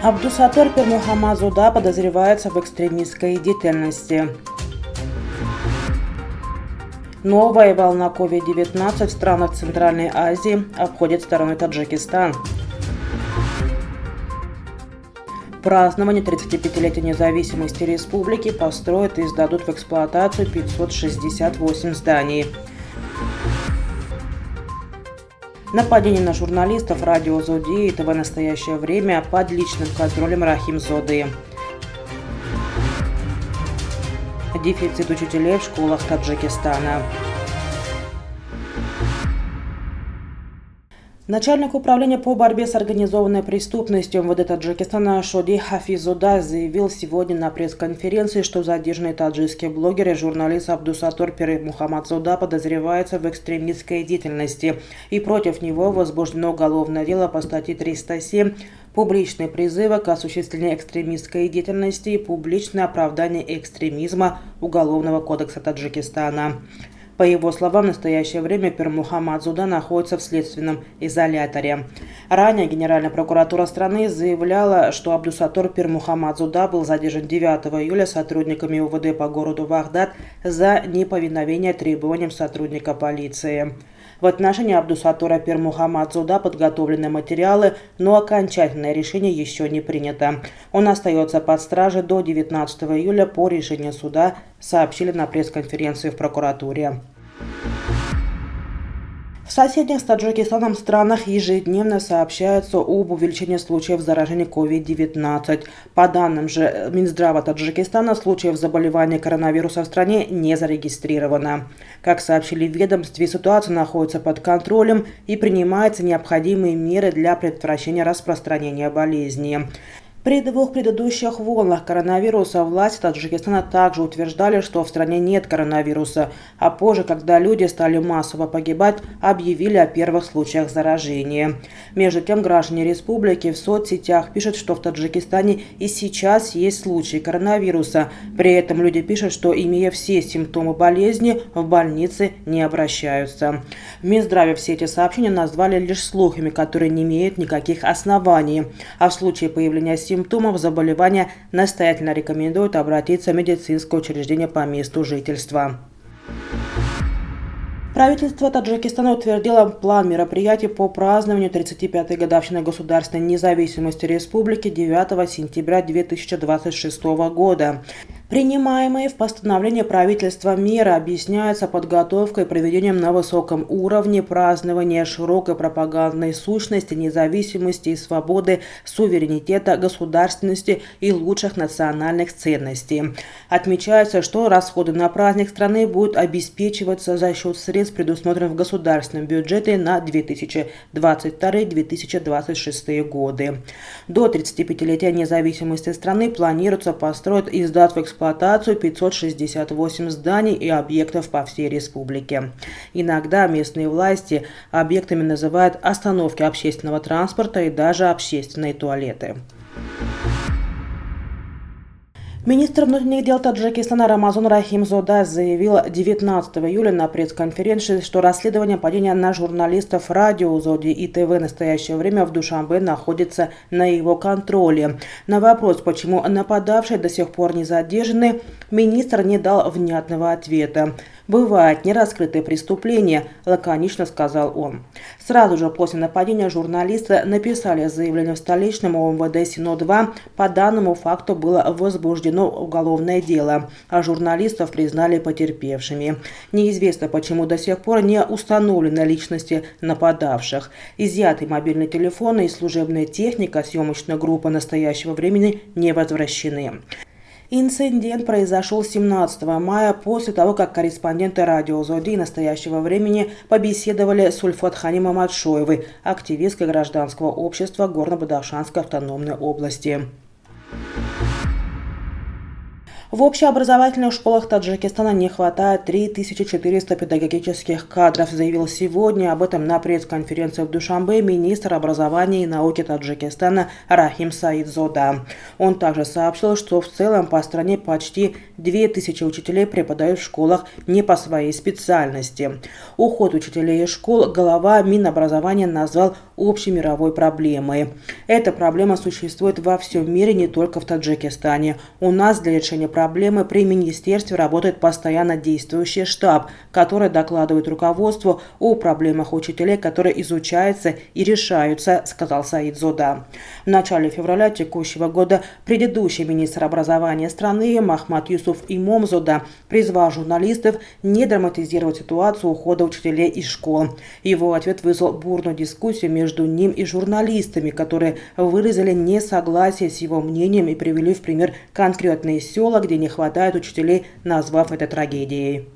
Абдусатор Пирмухаммад-Зуда подозревается в экстремистской деятельности. Новая волна COVID-19 в странах Центральной Азии обходит стороной Таджикистан. Празднование 35-летия независимости республики построят и сдадут в эксплуатацию 568 зданий. Нападение на журналистов радио Зоди и ТВ «Настоящее время» под личным контролем Рахимзоды. Дефицит учителей в школах Таджикистана. Начальник управления по борьбе с организованной преступностью МВД Таджикистана Шоди Хафизуда заявил сегодня на пресс-конференции, что задержанный таджикский блогер и журналист Абдусатор Пирмухаммад-Зуда подозревается в экстремистской деятельности, и против него возбуждено уголовное дело по статье 307 «Публичные призывы к осуществлению экстремистской деятельности и публичное оправдание экстремизма» Уголовного кодекса Таджикистана. По его словам, в настоящее время Пирмухаммад-Зуда находится в следственном изоляторе. Ранее Генеральная прокуратура страны заявляла, что Абдусатор Пирмухаммад-Зуда был задержан 9 июля сотрудниками УВД по городу Вагдад за неповиновение требованиям сотрудника полиции. В отношении Абдусатора Пирмухаммад-Зуда подготовлены материалы, но окончательное решение еще не принято. Он остается под стражей до 19 июля по решению суда, сообщили на пресс-конференции в прокуратуре. В соседних с Таджикистаном странах ежедневно сообщается об увеличении случаев заражения COVID-19. По данным же Минздрава Таджикистана, случаев заболевания коронавирусом в стране не зарегистрировано. Как сообщили в ведомстве, ситуация находится под контролем и принимаются необходимые меры для предотвращения распространения болезни. При двух предыдущих волнах коронавируса власти Таджикистана также утверждали, что в стране нет коронавируса, а позже, когда люди стали массово погибать, объявили о первых случаях заражения. Между тем, граждане республики в соцсетях пишут, что в Таджикистане и сейчас есть случаи коронавируса. При этом люди пишут, что, имея все симптомы болезни, в больнице не обращаются. В Минздраве все эти сообщения назвали лишь слухами, которые не имеют никаких оснований. А в случае появления симптомов заболевания настоятельно рекомендуют обратиться в медицинское учреждение по месту жительства. Правительство Таджикистана утвердило план мероприятий по празднованию 35-й годовщины государственной независимости республики 9 сентября 2026 года. Принимаемые в постановлении правительства меры объясняются подготовкой и проведением на высоком уровне празднования широкой пропагандной сущности, независимости и свободы, суверенитета, государственности и лучших национальных ценностей. Отмечается, что расходы на праздник страны будут обеспечиваться за счет средств, предусмотренных в государственном бюджете на 2022-2026 годы. До 35-летия независимости страны планируется построить и сдать в эксплуатацию 568 зданий и объектов по всей республике. Иногда местные власти объектами называют остановки общественного транспорта и даже общественные туалеты. Министр внутренних дел Таджикистана Рамазан Рахимзода заявил 19 июля на пресс-конференции, что расследование падения на журналистов радио Зоди и ТВ в настоящее время в Душанбе находится на его контроле. На вопрос, почему нападавшие до сих пор не задержаны, министр не дал внятного ответа. «Бывают нераскрытые преступления», – лаконично сказал он. Сразу же после нападения журналисты написали заявление в столичном ОМВД СИНО-2. По данному факту было возбуждено уголовное дело, а журналистов признали потерпевшими. Неизвестно, почему до сих пор не установлены личности нападавших. Изъяты мобильные телефоны и служебная техника съемочной группы настоящего времени не возвращены. Инцидент произошел 17 мая после того, как корреспонденты радио Зоди настоящего времени побеседовали с Ульфатхани Мамадшоевой, активисткой гражданского общества Горно-Бадахшанской автономной области. В общеобразовательных школах Таджикистана не хватает 3400 педагогических кадров, заявил сегодня об этом на пресс-конференции в Душанбе министр образования и науки Таджикистана Рахим Саидзода. Он также сообщил, что в целом по стране почти 2000 учителей преподают в школах не по своей специальности. Уход учителей из школ глава Минобразования назвал общемировой проблемой. Эта проблема существует во всем мире, не только в Таджикистане. У нас для решения проблемы при министерстве работает постоянно действующий штаб, который докладывает руководству о проблемах учителей, которые изучаются и решаются, сказал Саидзода. В начале февраля текущего года предыдущий министр образования страны Махмад Юсуф Имомзода призвал журналистов не драматизировать ситуацию ухода учителей из школ. Его ответ вызвал бурную дискуссию между ним и журналистами, которые выразили несогласие с его мнением и привели в пример конкретные села, где не хватает учителей, назвав это трагедией.